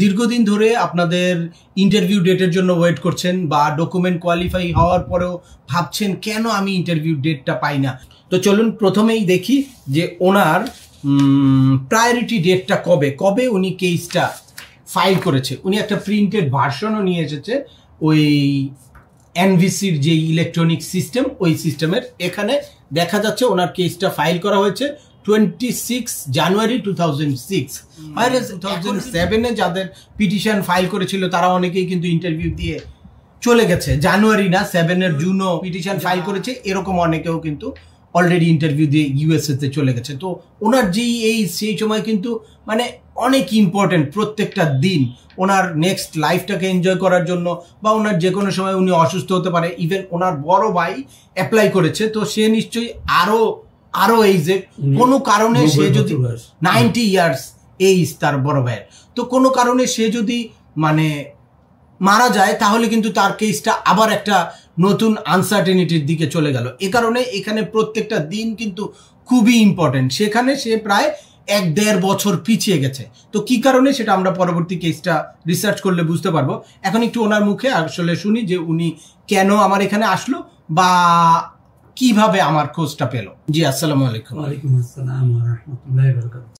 দীর্ঘদিন ধরে আপনাদের ইন্টারভিউ ডেটের জন্য ওয়েট করছেন বা ডকুমেন্ট কোয়ালিফাই হওয়ার পরেও ভাবছেন কেন আমি ইন্টারভিউ ডেটটা পাই না। তো চলুন প্রথমেই দেখি যে ওনার প্রায়োরিটি ডেটটা কবে উনি কেসটা ফাইল করেছে। উনি একটা প্রিন্টেড ভার্সনও নিয়ে এসেছে ওই এনভিসির যে ইলেকট্রনিক সিস্টেম, ওই সিস্টেমের। এখানে দেখা যাচ্ছে ওনার কেসটা ফাইল করা হয়েছে 26 জানুয়ারি 2006। 2007-এ যাদের পিটিশন ফাইল করেছিল তারা অনেকেই কিন্তু ইন্টারভিউ দিয়ে চলে গেছে। জানুয়ারি না, 7 জুনও পিটিশন ফাইল করেছে, এরকম অনেকেও কিন্তু অলরেডি ইন্টারভিউ দিয়ে ইউএসএতে চলে গেছে। তো ওনার সেই সময় কিন্তু মানে অনেক ইম্পর্টেন্ট, প্রত্যেকটা দিন ওনার নেক্সট লাইফটাকে এনজয় করার জন্য, বা ওনার যে কোনো সময় উনি অসুস্থ হতে পারে। ইভেন ওনার বড় ভাই অ্যাপ্লাই করেছে, তো সে নিশ্চয়ই আরো এই যে কোনো কারণে সে যদি 90 ইয়ার্স এইজ তার বড় ভাইয়ের, তো কোনো কারণে সে যদি মানে মারা যায় তাহলে কিন্তু তার কেসটা আবার একটা নতুন আনসার্টেনিটির দিকে চলে গেল। এ কারণে এখানে প্রত্যেকটা দিন কিন্তু খুবই ইম্পর্টেন্ট। সেখানে সে প্রায় 1-1.5 বছর পিছিয়ে গেছে। তো কি কারণে সেটা আমরা পরবর্তী কেসটা রিসার্চ করলে বুঝতে পারবো। এখন একটু ওনার মুখে আসলে শুনি যে উনি কেন আমার এখানে আসলো বা কিভাবে আমার খোঁজটা পেল। জি, আসসালামু আলাইকুম। ওয়ালাইকুম আসসালাম ওয়া রাহমাতুল্লাহি ওয়া বারাকাতুহু।